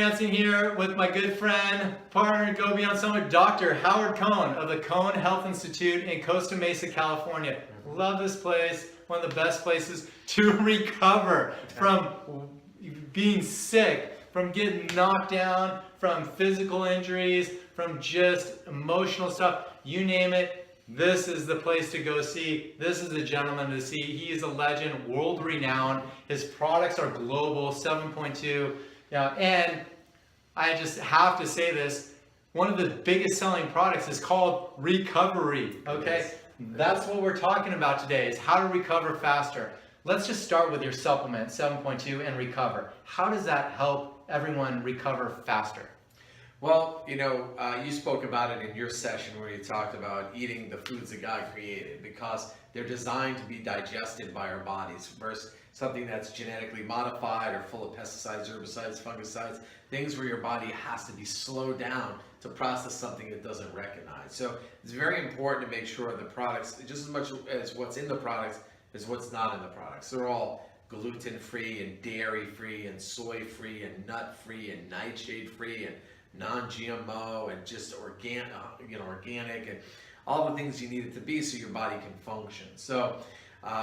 Frandson here with my good friend, partner, Go Beyond Summit, Dr. Howard Cohn of the Cohn Health Institute in Costa Mesa, California. Love this place, one of the best places to recover from being sick, from getting knocked down, from physical injuries, from just emotional stuff, you name it. This is the place to go see. This is the gentleman to see. He is a legend, world renowned. His products are global, 7.2. Yeah, and I just have to say this, one of the biggest selling products is called recovery, okay? That's what we're talking about today, is how to recover faster. Let's just start with your supplement, 7.2, and recover. How does that help everyone recover faster? Well, you spoke about it in your session where you talked about eating the foods that God created because they're designed to be digested by our bodies versus something that's genetically modified or full of pesticides, herbicides, fungicides, things where your body has to be slowed down to process something it doesn't recognize. So it's very important to make sure the products, just as much as what's in the products, is what's not in the products. They're all gluten-free and dairy-free and soy-free and nut-free and nightshade-free and non-GMO and just organic and all the things you need it to be so your body can function. So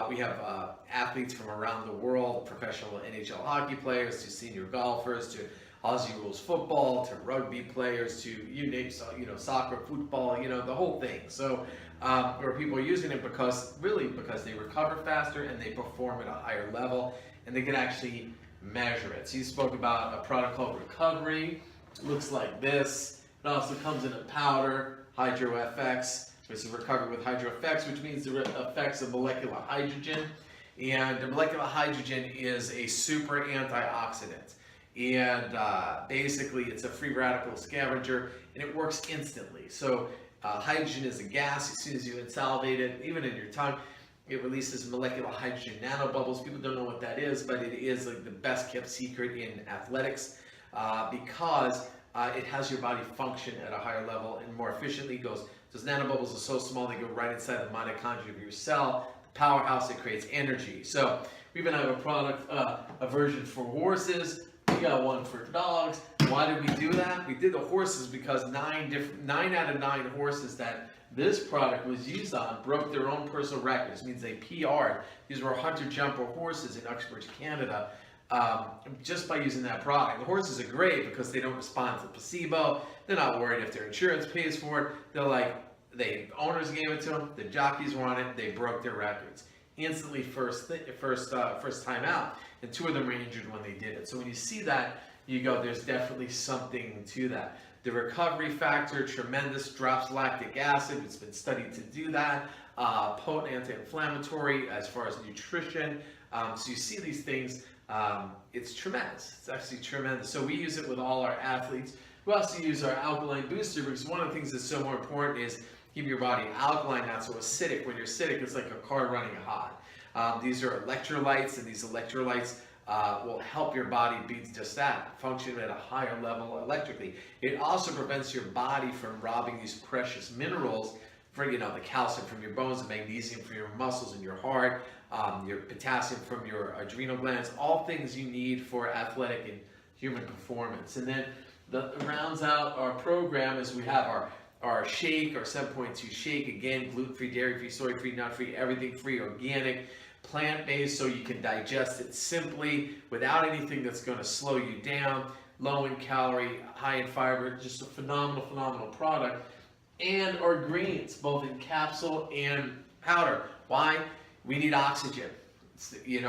we have athletes from around the world, professional NHL hockey players to senior golfers to Aussie rules football to rugby players to you name, soccer, football, the whole thing. So where people are using it because they recover faster and they perform at a higher level and they can actually measure it. So you spoke about a product called Recovery. It looks like this. It also comes in a powder, HydroFX. This is recovered with HydroFX, which means the effects of molecular hydrogen. And the molecular hydrogen is a super antioxidant. And basically, it's a free radical scavenger, and it works instantly. So hydrogen is a gas. As soon as you insalivate it, even in your tongue, it releases molecular hydrogen nanobubbles. People don't know what that is, but it is like the best kept secret in athletics. Because it has your body function at a higher level and more efficiently. Those nanobubbles are so small they go right inside the mitochondria of your cell, the powerhouse that creates energy. So we even have a product, a version for horses. We got one for dogs. Why did we do that? We did the horses because 9 out of 9 horses that this product was used on broke their own personal records. It means they PR'd. These were hunter-jumper horses in Uxbridge, Canada. Just by using that product. The horses are great because they don't respond to placebo. They're not worried if their insurance pays for it. They're like, the owners gave it to them, the jockeys were on it, they broke their records. Instantly first time out, and 2 of them were injured when they did it. So when you see that, you go, there's definitely something to that. The recovery factor, tremendous, drops lactic acid. It's been studied to do that. Potent anti-inflammatory as far as nutrition. So you see these things. It's tremendous. It's actually tremendous. So we use it with all our athletes. We also use our Alkaline Booster because one of the things that's so more important is keep your body alkaline, not so acidic. When you're acidic, it's like a car running hot. These are electrolytes, and these electrolytes will help your body be just that, function at a higher level electrically. It also prevents your body from robbing these precious minerals for the calcium from your bones, the magnesium from your muscles and your heart, your potassium from your adrenal glands, all things you need for athletic and human performance. And then rounds out our program is we have our shake, our 7.2 shake, again, gluten-free, dairy-free, soy-free, nut-free, everything free, organic, plant-based, so you can digest it simply without anything that's going to slow you down, low in calorie, high in fiber, just a phenomenal product. And our greens, both in capsule and powder. Why? We need oxygen. You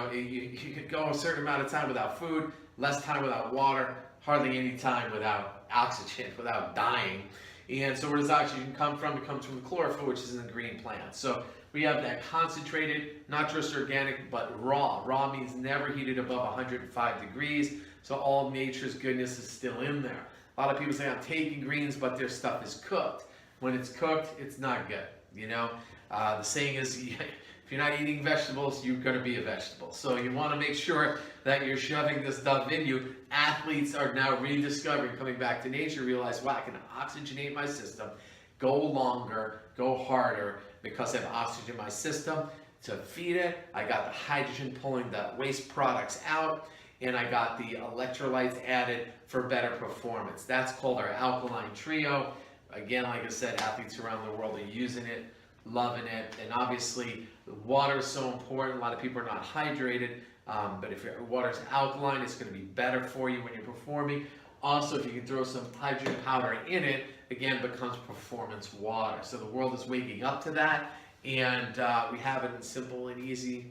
could go a certain amount of time without food, less time without water, hardly any time without oxygen, without dying. And so where does oxygen come from? It comes from the chlorophyll, which is in the green plants. So we have that concentrated, not just organic, but raw. Raw means never heated above 105 degrees. So all nature's goodness is still in there. A lot of people say, I'm taking greens, but their stuff is cooked. When it's cooked, it's not good. The saying is, if you're not eating vegetables, you're going to be a vegetable. So you want to make sure that you're shoving this stuff in you. Athletes are now rediscovering, coming back to nature, realize, wow, I can oxygenate my system, go longer, go harder, because I have oxygen in my system to feed it. I got the hydrogen pulling the waste products out, and I got the electrolytes added for better performance. That's called our Alkaline Trio. Again, like I said, athletes around the world are using it, loving it, and obviously water is so important. A lot of people are not hydrated, but if your water is alkaline, it's going to be better for you when you're performing. Also, if you can throw some hydrogen powder in it, again, becomes performance water. So the world is waking up to that, and we have it in simple and easy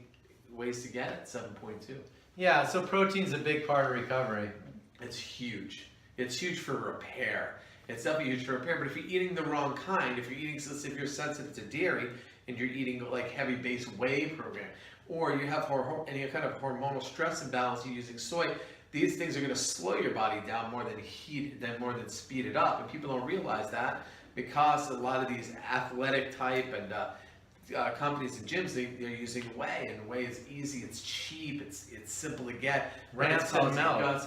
ways to get it, 7.2. Yeah, so protein's a big part of recovery. It's huge. It's huge for repair. It's definitely huge for repair, but if you're eating the wrong kind, if you're eating, let's say if you're sensitive to dairy and you're eating like heavy-based whey program, or you have any kind of hormonal stress imbalance, you're using soy, these things are going to slow your body down more than speed it up. And people don't realize that because a lot of these athletic type and companies and gyms, they're using whey, and whey is easy, it's cheap, it's simple to get. Rancid milk.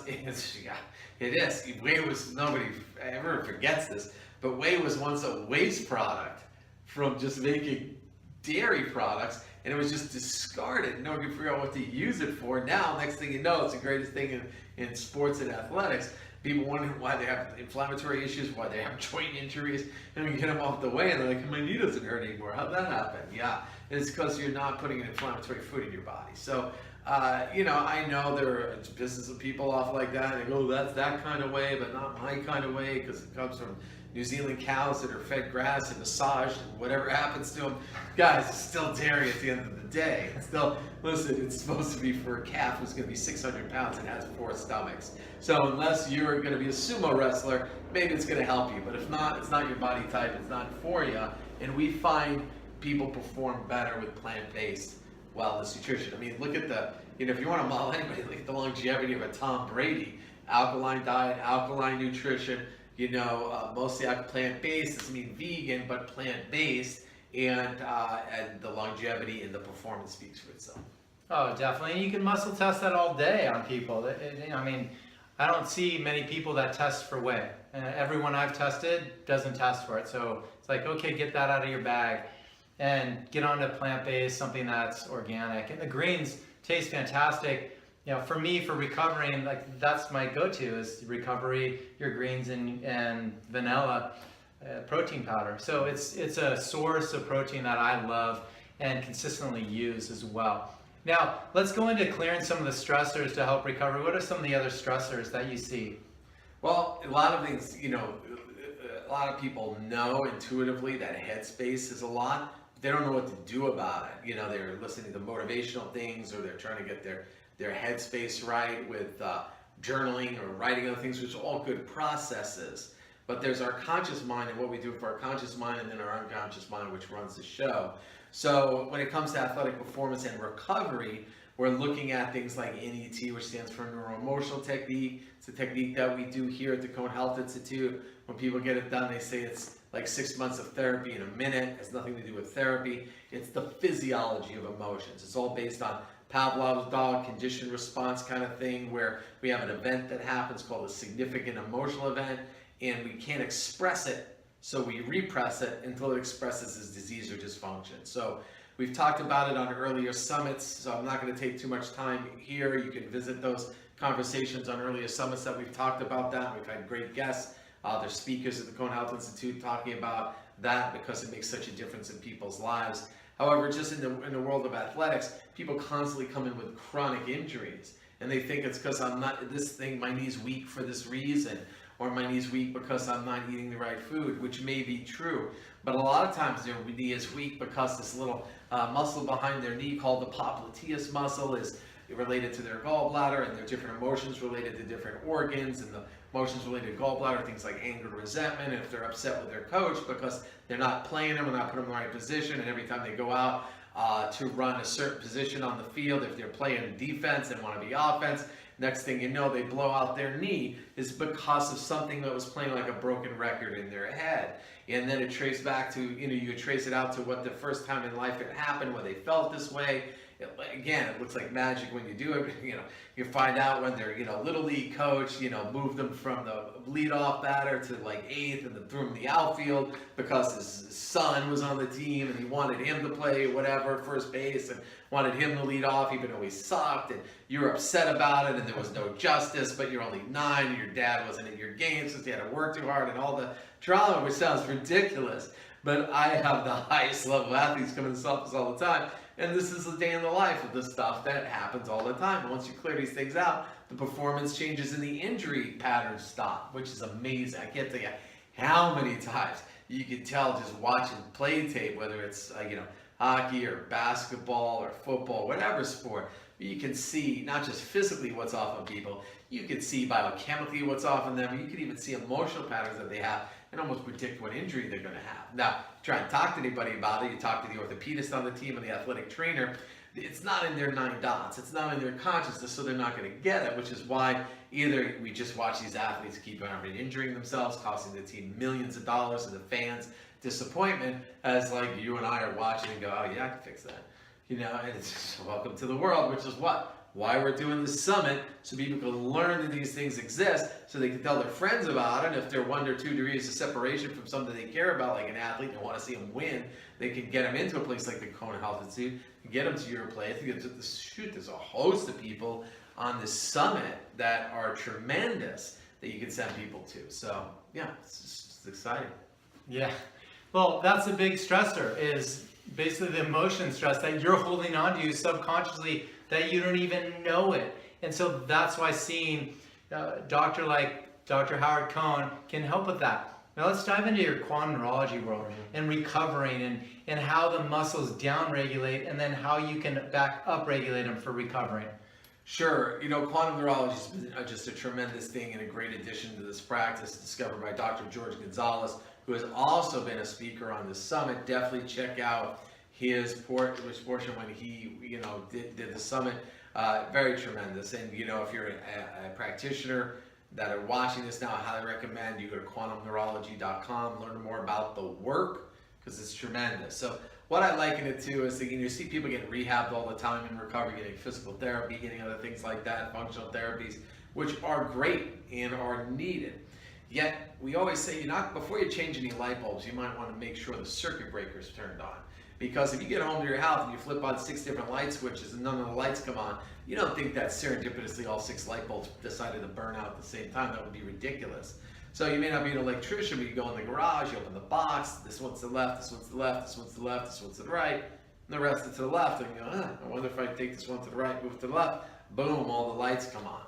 It is. Whey was, nobody ever forgets this, but whey was once a waste product from just making dairy products, and it was just discarded. No one could figure out what to use it for. Now, next thing you know, it's the greatest thing in sports and athletics. People wondering why they have inflammatory issues, why they have joint injuries, and we get them off the way, and they're like, my knee doesn't hurt anymore. How'd that happen? Yeah, it's because you're not putting an inflammatory food in your body. So, I know there are business of people off like that, and they go, that's that kind of way, but not my kind of way, because it comes from New Zealand cows that are fed grass and massaged, and whatever happens to them, guys, it's still dairy at the end of the day. It's still, listen, it's supposed to be for a calf who's going to be 600 pounds and has 4 stomachs. So unless you're going to be a sumo wrestler, maybe it's going to help you. But if not, it's not your body type, it's not for you. And we find people perform better with plant-based wellness nutrition. I mean, look at if you want to model anybody, look at the longevity of a Tom Brady. Alkaline diet, alkaline nutrition, mostly plant-based, doesn't mean vegan, but plant-based, and the longevity and the performance speaks for itself. Oh, definitely. And you can muscle test that all day on people. I don't see many people that test for whey. Everyone I've tested doesn't test for it. So it's like, okay, get that out of your bag and get on to plant-based, something that's organic. And the greens taste fantastic. For me, for recovering, like that's my go-to is recovery, your greens and vanilla protein powder. So it's a source of protein that I love and consistently use as well. Now, let's go into clearing some of the stressors to help recover. What are some of the other stressors that you see? Well, a lot of things, a lot of people know intuitively that headspace is a lot. But they don't know what to do about it. They're listening to motivational things, or they're trying to get their headspace right with journaling or writing other things, which are all good processes. But there's our conscious mind and what we do for our conscious mind, and then our unconscious mind, which runs the show. So when it comes to athletic performance and recovery, we're looking at things like NET, which stands for Neuro-Emotional Technique. It's a technique that we do here at the Cohn Health Institute. When people get it done, they say it's like 6 months of therapy in a minute. It has nothing to do with therapy. It's the physiology of emotions. It's all based on Pavlov's dog conditioned response kind of thing, where we have an event that happens called a significant emotional event, and we can't express it, so we repress it until it expresses as disease or dysfunction. So we've talked about it on earlier summits, so I'm not going to take too much time here. You can visit those conversations on earlier summits that we've talked about that. We've had great guests. There's speakers at the Cohn Health Institute talking about that because it makes such a difference in people's lives. However, just in the world of athletics, people constantly come in with chronic injuries, and they think it's because my knee's weak for this reason, or my knee's weak because I'm not eating the right food, which may be true. But a lot of times their knee is weak because this little muscle behind their knee called the popliteus muscle is related to their gallbladder, and there are different emotions related to different organs, and the emotions related to gallbladder, things like anger, resentment, and if they're upset with their coach because they're not playing them or not putting them in the right position, and every time they go out to run a certain position on the field, if they're playing defense and want to be offense, next thing you know, they blow out their knee, is because of something that was playing like a broken record in their head. And then it traced back to, you trace it out to what the first time in life it happened, when they felt this way. Again, it looks like magic when you do it. You find out when their, little league coach, moved them from the leadoff batter to like eighth and then threw him in the outfield because his son was on the team and he wanted him to play whatever, first base, and wanted him to lead off even though he sucked, and you were upset about it and there was no justice, but you're only 9 and your dad wasn't in your game since you had to work too hard and all the drama, which sounds ridiculous. But I have the highest level athletes come in this office all the time. And this is a day in the life of the stuff that happens all the time. And once you clear these things out, the performance changes and the injury patterns stop, which is amazing. I can't tell you how many times you can tell just watching play tape, whether it's hockey or basketball or football, whatever sport. You can see not just physically what's off on people, you can see biochemically what's off on them. You can even see emotional patterns that they have and almost predict what injury they're going to have. Now, try and talk to anybody about it. You talk to the orthopedist on the team and the athletic trainer. It's not in their 9 dots. It's not in their consciousness, so they're not going to get it, which is why either we just watch these athletes keep on injuring themselves, costing the team millions of dollars, and the fans disappointment, as like you and I are watching and go, oh yeah, I can fix that. And it's just welcome to the world, which is why we're doing this summit, so people can learn that these things exist, so they can tell their friends about it. If they're 1 or 2 degrees of separation from something they care about, like an athlete, and want to see them win, they can get them into a place like the Cohn Health Institute, and get them to your place. There's a host of people on this summit that are tremendous that you can send people to. So yeah, it's exciting. Yeah. Well, that's a big stressor, is basically the emotion stress that you're holding on to subconsciously that you don't even know it. And so that's why seeing a doctor like Dr. Howard Cohn can help with that. Now let's dive into your quantum neurology world and recovering and how the muscles downregulate and then how you can back up regulate them for recovering. Sure. Quantum neurology has been just a tremendous thing and a great addition to this practice, discovered by Dr. George Gonzalez, who has also been a speaker on this summit. Definitely check out his portion when he did the summit. Very tremendous. And if you're a practitioner that are watching this now, I highly recommend you go to quantumneurology.com, learn more about the work, because it's tremendous. So what I liken it to is that you see people getting rehabbed all the time in recovery, getting physical therapy, getting other things like that, functional therapies, which are great and are needed. Yet we always say before you change any light bulbs, you might want to make sure the circuit breaker's turned on. Because if you get home to your house and you flip on 6 different light switches and none of the lights come on, you don't think that serendipitously all 6 light bulbs decided to burn out at the same time. That would be ridiculous. So you may not be an electrician, but you go in the garage, you open the box, this one's to the left, this one's to the left, this one's to the left, this one's to the right, and the rest is to the left. And you go, I wonder if I take this one to the right, move to the left, boom, all the lights come on.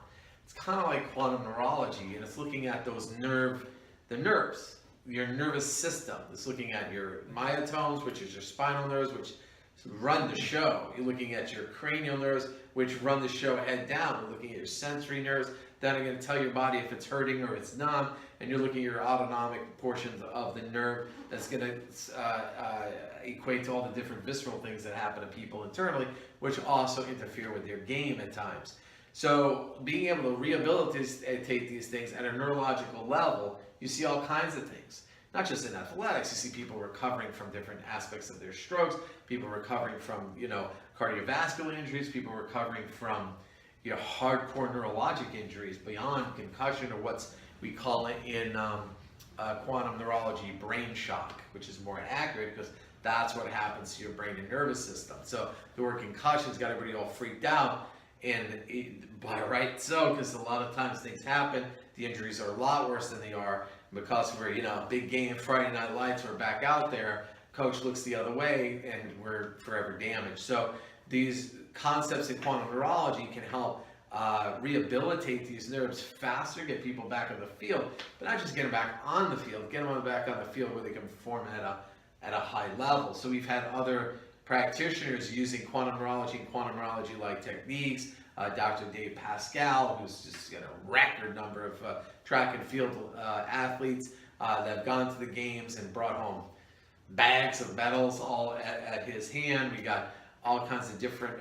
It's kind of like quantum neurology, and it's looking at those the nerves. Your nervous system. It's looking at your myotones, which is your spinal nerves, which run the show. You're looking at your cranial nerves, which run the show head down. You're looking at your sensory nerves that are going to tell your body if it's hurting or it's numb. And you're looking at your autonomic portions of the nerve that's going to equate to all the different visceral things that happen to people internally, which also interfere with their game at times. So being able to rehabilitate these things at a neurological level, you see all kinds of things. Not just in athletics, you see people recovering from different aspects of their strokes, people recovering from, cardiovascular injuries, people recovering from, hardcore neurologic injuries beyond concussion, or what's we call it in quantum neurology brain shock, which is more accurate because that's what happens to your brain and nervous system. So the word concussion's got everybody all freaked out, and by right so, because a lot of times things happen. The injuries are a lot worse than they are because we're, big game, Friday Night Lights, we're back out there, coach looks the other way, and we're forever damaged. So these concepts in quantum neurology can help rehabilitate these nerves faster, get people back on the field, but not just get them back on the field, get them back on the field where they can perform at a high level. So we've had other practitioners using quantum neurology and quantum neurology-like techniques. Dr. Dave Pascal, who's just got a record number of track and field athletes that have gone to the games and brought home bags of medals all at his hand. We got all kinds of different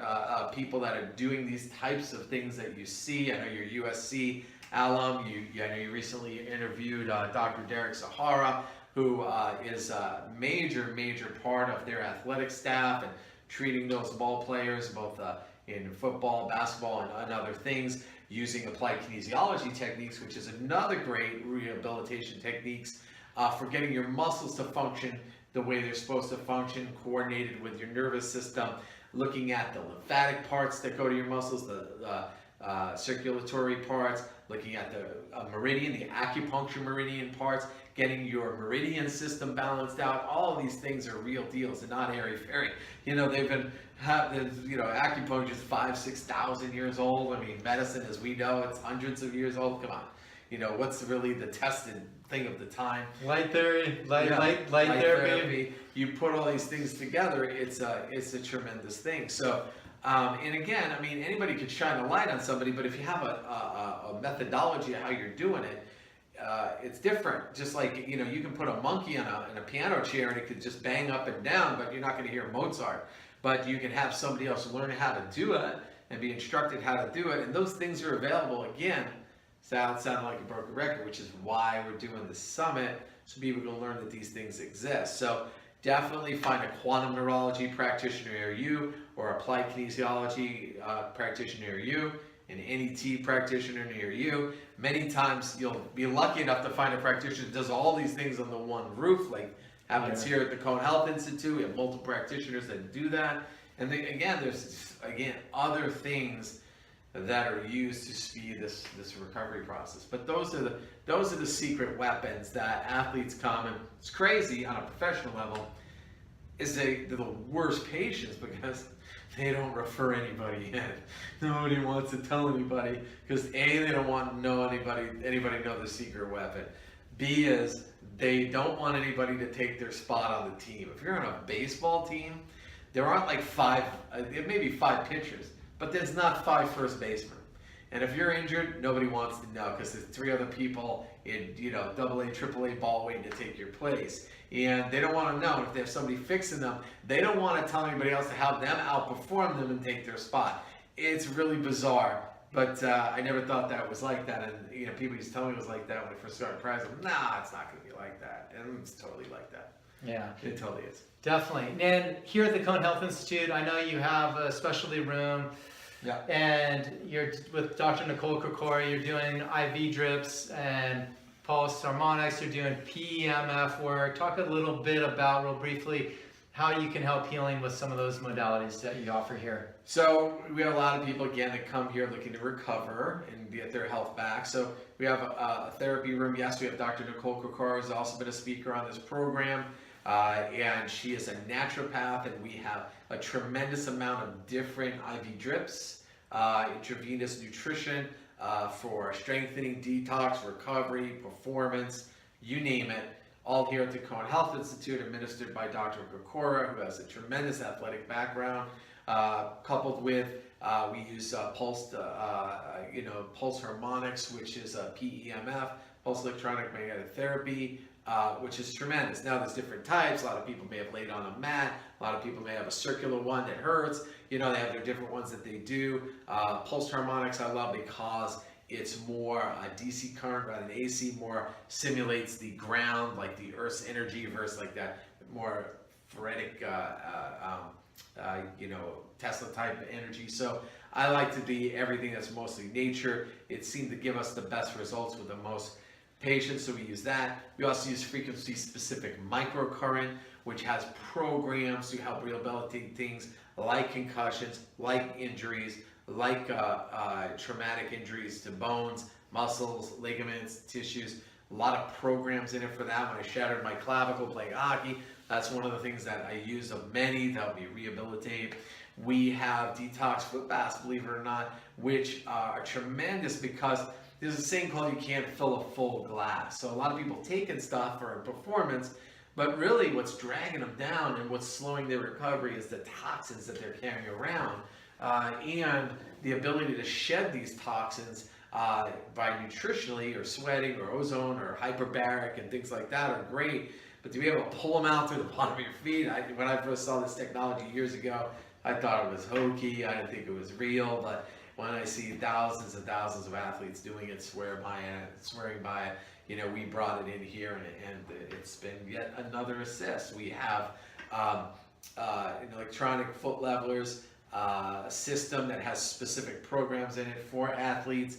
people that are doing these types of things that you see. I know you're USC alum. I know you recently interviewed Dr. Derek Sahara, who is a major part of their athletic staff and treating those ball players, both in football, basketball, and other things, using applied kinesiology techniques, which is another great rehabilitation techniques for getting your muscles to function the way they're supposed to function, coordinated with your nervous system, looking at the lymphatic parts that go to your muscles, the circulatory parts, looking at the meridian, the acupuncture meridian parts, getting your meridian system balanced out. All of these things are real deals and not airy-fairy. They've been acupuncture is 5,000-6,000 years old. I mean, medicine, as we know, it's hundreds of years old. Come on, what's really the tested thing of the time? Light therapy, light therapy. You put all these things together, it's a tremendous thing. So, and again, I mean, anybody could shine a light on somebody, but if you have a methodology of how you're doing it, it's different. Just like, you can put a monkey in a piano chair and it could just bang up and down, but you're not going to hear Mozart. But you can have somebody else learn how to do it and be instructed how to do it. And those things are available, again, sound like a broken record, which is why we're doing the summit, so people can learn that these things exist. So definitely find a quantum neurology practitioner near you, or applied kinesiology practitioner near you, an NET practitioner near you. Many times you'll be lucky enough to find a practitioner that does all these things on the one roof, like happens here at the Cohn Health Institute. We have multiple practitioners that do that. And then, there's other things that are used to speed this recovery process. But those are the secret weapons that athletes come, and it's crazy on a professional level, is they're the worst patients because they don't refer anybody in. Nobody wants to tell anybody because A, they don't want to know anybody know the secret weapon. B is they don't want anybody to take their spot on the team. If you're on a baseball team, there aren't like it may be 5 pitchers, but there's not 5 first basemen. And if you're injured, nobody wants to know because there's 3 other people in AA, AAA ball waiting to take your place. And they don't want to know. And if they have somebody fixing them, they don't want to tell anybody else to have them outperform them and take their spot. It's really bizarre. But I never thought that was like that. And people used to tell me it was like that when I first started practicing. Nah, it's not going to be like that. And it's totally like that. Yeah. It totally is. Definitely. And here at the Cohn Health Institute, I know you have a specialty room. Yeah. And you're with Dr. Nicole Kokora, you're doing IV drips and pulse harmonics, you're doing PEMF work. Talk a little bit about, real briefly, how you can help healing with some of those modalities that you offer here. So we have a lot of people, again, that come here looking to recover and get their health back. So we have a therapy room. Yes, we have Dr. Nicole Kokora, who's also been a speaker on this program. And she is a naturopath, and we have a tremendous amount of different IV drips, intravenous nutrition for strengthening, detox, recovery, performance, you name it, all here at the Cohn Health Institute, administered by Dr. Kokora, who has a tremendous athletic background, coupled with we use pulse harmonics, which is PEMF, pulse electronic magnetic therapy, which is tremendous. Now there's different types. A lot of people may have laid on a mat. A lot of people may have a circular one that hurts. They have their different ones that they do. Pulse harmonics I love because it's more DC current rather than AC, more simulates the ground, like the Earth's energy versus like that more phoretic, Tesla type energy. So I like to be everything that's mostly nature. It seemed to give us the best results with the most patients, so we use that. We also use frequency specific microcurrent, which has programs to help rehabilitate things like concussions, like injuries, like traumatic injuries to bones, muscles, ligaments, tissues. A lot of programs in it for that. When I shattered my clavicle playing hockey, that's one of the things that I use of many to help me rehabilitate. We have Detox foot baths, believe it or not, which are tremendous because there's a saying called you can't fill a full glass. So a lot of people taking stuff for performance, but really what's dragging them down and what's slowing their recovery is the toxins that they're carrying around. And the ability to shed these toxins by nutritionally or sweating or ozone or hyperbaric and things like that are great. But to be able to pull them out through the bottom of your feet, when I first saw this technology years ago, I thought it was hokey. I didn't think it was real, but when I see thousands and thousands of athletes doing it, swearing by it, we brought it in here, and it's been yet another assist. We have electronic foot levelers, a system that has specific programs in it for athletes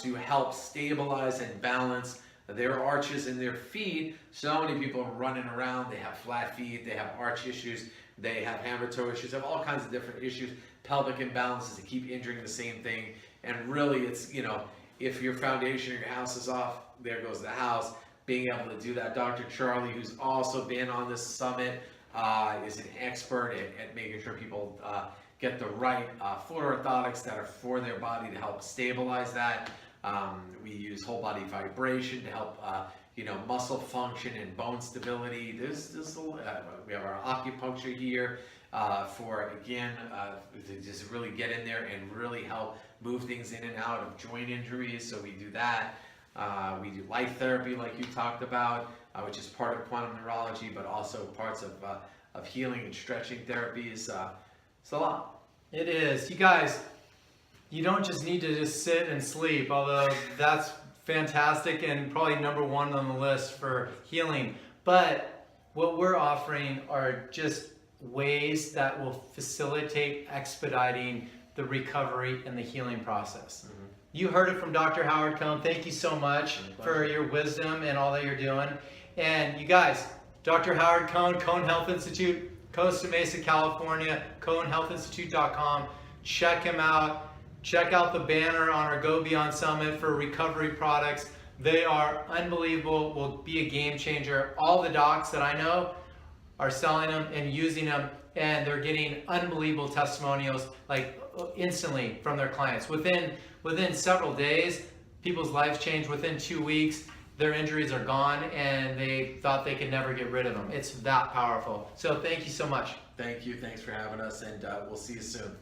to help stabilize and balance their arches in their feet. So many people are running around, they have flat feet, they have arch issues, they have hammer toe issues, they have all kinds of different issues, pelvic imbalances, they keep injuring the same thing. And really it's, if your foundation of your house is off, there goes the house. Being able to do that. Dr. Charlie, who's also been on this summit, is an expert at making sure people get the right foot orthotics that are for their body to help stabilize that. We use whole body vibration to help muscle function and bone stability. We have our acupuncture here for, again, to just really get in there and really help move things in and out of joint injuries. So we do that. We do light therapy like you talked about, which is part of quantum neurology, but also parts of healing and stretching therapies. It's a lot. It is. You guys, you don't just need to just sit and sleep, although that's fantastic and probably number one on the list for healing. But what we're offering are just ways that will facilitate expediting the recovery and the healing process. Mm-hmm. You heard it from Dr. Howard Cohn. Thank you so much for your wisdom and all that you're doing. And you guys, Dr. Howard Cohn, Cohn Health Institute, Costa Mesa, California, cohnhealthinstitute.com. Check him out. Check out the banner on our Go Beyond Summit for recovery products. They are unbelievable, will be a game changer. All the docs that I know are selling them and using them, and they're getting unbelievable testimonials like instantly from their clients. Within several days, people's lives change. Within 2 weeks, their injuries are gone and they thought they could never get rid of them. It's that powerful. So thank you so much. Thank you. Thanks for having us, and we'll see you soon.